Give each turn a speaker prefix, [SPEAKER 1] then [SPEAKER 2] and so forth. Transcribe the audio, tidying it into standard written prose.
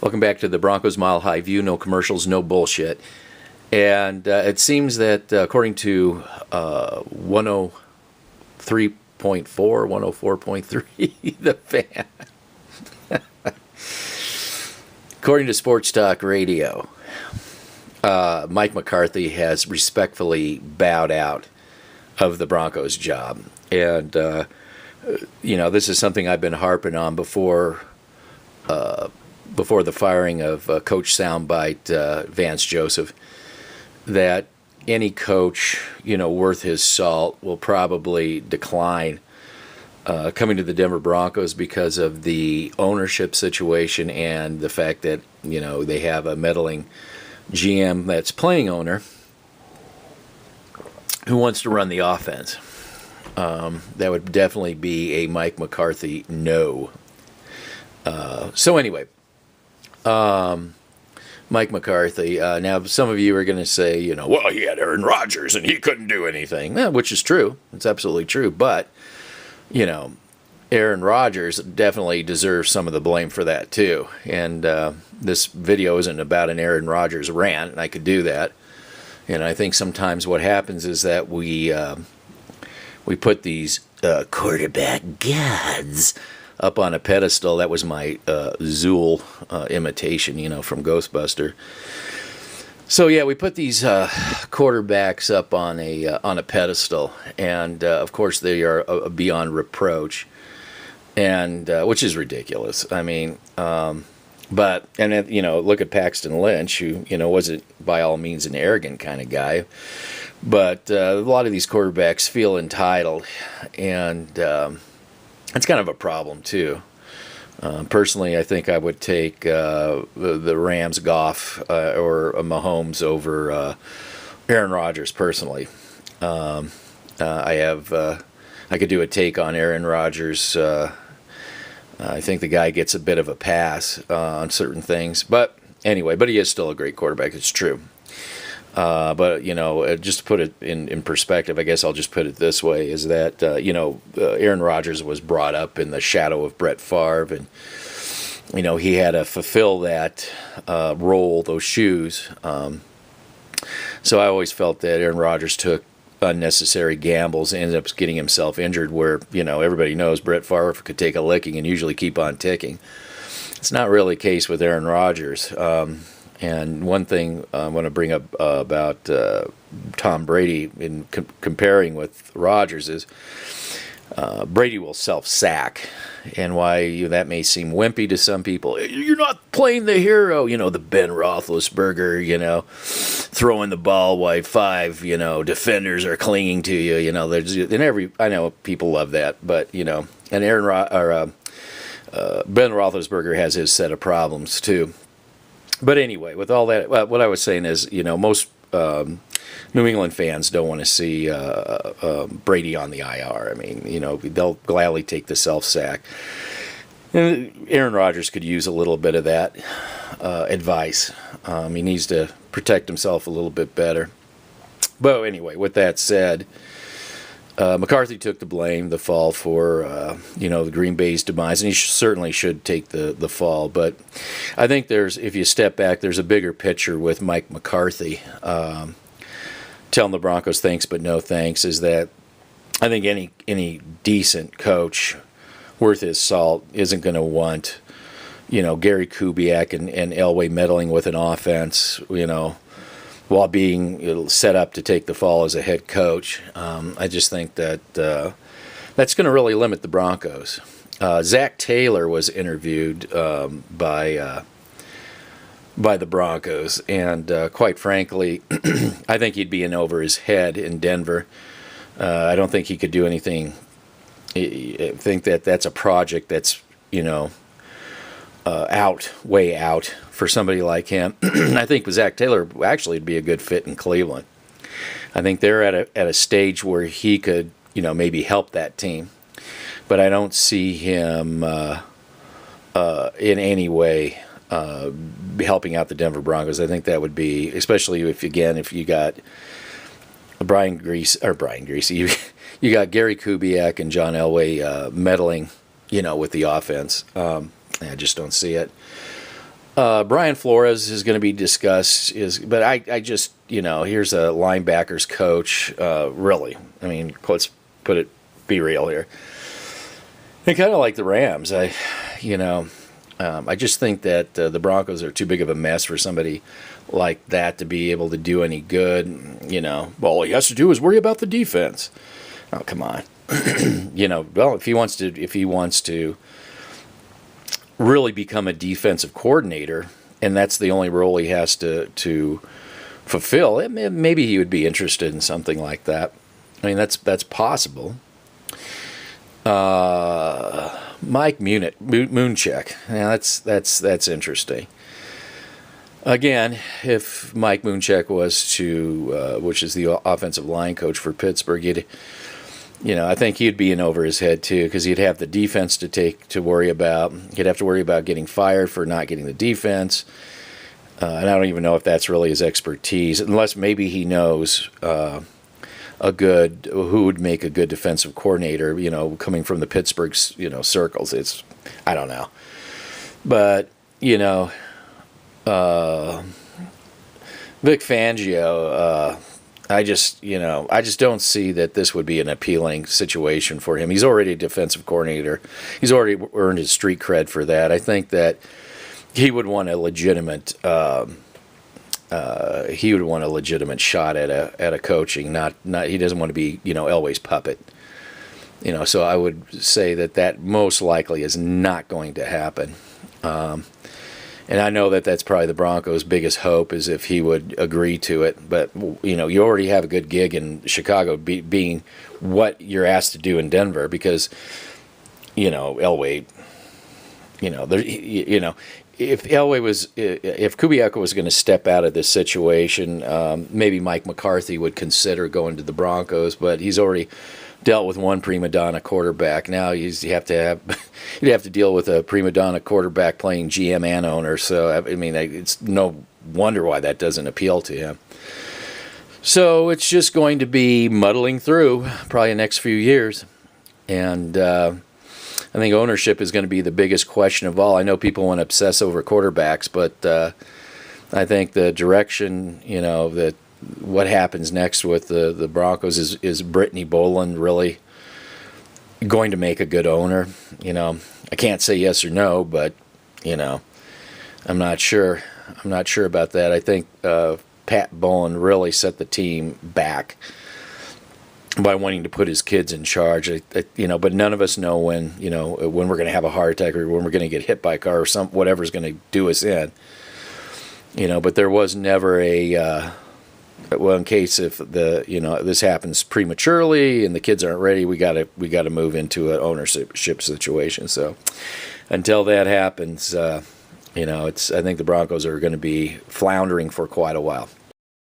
[SPEAKER 1] Welcome back to the Broncos Mile High View. No commercials, no bullshit. And it seems that according to 103.4, 104.3, the fan. According to Sports Talk Radio, Mike McCarthy has respectfully bowed out of the Broncos job. And, this is something I've been harping on before the firing of Coach Soundbite Vance Joseph, that any coach, worth his salt will probably decline coming to the Denver Broncos because of the ownership situation and the fact that, they have a meddling GM that's playing owner who wants to run the offense. That would definitely be a Mike McCarthy no. So anyway, Mike McCarthy. Now, some of you are going to say, well, he had Aaron Rodgers and he couldn't do anything, which is true. It's absolutely true. But, Aaron Rodgers definitely deserves some of the blame for that, too. And this video isn't about an Aaron Rodgers rant, and I could do that. And I think sometimes what happens is that we put these quarterback gods up on a pedestal. That was my Zool imitation, from Ghostbuster. So yeah, we put these quarterbacks up on a pedestal, and of course they are beyond reproach, and which is ridiculous. I mean, look at Paxton Lynch, who wasn't by all means an arrogant kind of guy, but a lot of these quarterbacks feel entitled, and it's kind of a problem, too. Personally, I think I would take the Rams, Goff, or Mahomes over Aaron Rodgers, personally. I could do a take on Aaron Rodgers. I think the guy gets a bit of a pass on certain things. But anyway, he is still a great quarterback. It's true. But just to put it in perspective, I guess I'll just put it this way, is that, Aaron Rodgers was brought up in the shadow of Brett Favre, and, he had to fulfill that role, those shoes. So I always felt that Aaron Rodgers took unnecessary gambles and ended up getting himself injured where, everybody knows Brett Favre could take a licking and usually keep on ticking. It's not really the case with Aaron Rodgers. And one thing I want to bring up about Tom Brady in comparing with Rodgers is Brady will self-sack. And why that may seem wimpy to some people, you're not playing the hero, the Ben Roethlisberger, throwing the ball while five, defenders are clinging to you, I know people love that, but, and Ben Roethlisberger has his set of problems too. But anyway, with all that, what I was saying is, most New England fans don't want to see Brady on the IR. I mean, they'll gladly take the self-sack. And Aaron Rodgers could use a little bit of that advice. He needs to protect himself a little bit better. But anyway, with that said, McCarthy took the blame, the fall for, the Green Bay's demise, and he certainly should take the fall. But I think if you step back, there's a bigger picture with Mike McCarthy telling the Broncos thanks but no thanks, is that I think any decent coach worth his salt isn't going to want, Gary Kubiak and Elway meddling with an offense, while being set up to take the fall as a head coach. I just think that that's going to really limit the Broncos. Zach Taylor was interviewed by the Broncos, and quite frankly, I think he'd be in over his head in Denver. I don't think he could do anything. I think that's a project that's, way out for somebody like him. I think with Zach Taylor actually would be a good fit in Cleveland. I think they're at a stage where he could, maybe help that team. But I don't see him in any way helping out the Denver Broncos. I think that would be, especially if you got Brian Greasy, you got Gary Kubiak and John Elway meddling, with the offense. I just don't see it. Brian Flores is going to be discussed. But I just, here's a linebackers coach. Really, I mean, let's be real here. And kind of like the Rams, I just think that the Broncos are too big of a mess for somebody like that to be able to do any good. All he has to do is worry about the defense. Oh, come on. Well, if he wants to really become a defensive coordinator, and that's the only role he has to fulfill, maybe he would be interested in something like that. I mean, that's possible. Mike Munchak. Yeah, that's interesting. Again, if Mike Munchak was to, which is the offensive line coach for Pittsburgh, I think he'd be in over his head too, because he'd have the defense to worry about. He'd have to worry about getting fired for not getting the defense, and I don't even know if that's really his expertise, unless maybe he knows who would make a good defensive coordinator. Coming from the Pittsburgh circles, I don't know, but Vic Fangio. I just don't see that this would be an appealing situation for him. He's already a defensive coordinator. He's already earned his street cred for that. I think that he would want a legitimate shot at a coaching. Not he doesn't want to be Elway's puppet. So I would say that most likely is not going to happen. And I know that that's probably the Broncos' biggest hope, is if he would agree to it. But, you already have a good gig in Chicago, being what you're asked to do in Denver, because, Elway, if Kubiak was going to step out of this situation, maybe Mike McCarthy would consider going to the Broncos, but he's already dealt with one prima donna quarterback. Now you'd have to deal with a prima donna quarterback playing GM and owner. So I mean, it's no wonder why that doesn't appeal to him. So it's just going to be muddling through probably the next few years, and I think ownership is going to be the biggest question of all. I know people want to obsess over quarterbacks, but I think the direction, that what happens next with the Broncos is Brittany Boland really going to make a good owner? I can't say yes or no, but I'm not sure. I'm not sure about that. I think Pat Boland really set the team back by wanting to put his kids in charge. But none of us know when we're going to have a heart attack, or when we're going to get hit by a car, or whatever's going to do us in. But there was never a well, in case if this happens prematurely and the kids aren't ready, we got to move into an ownership situation. So until that happens, I think the Broncos are going to be floundering for quite a while.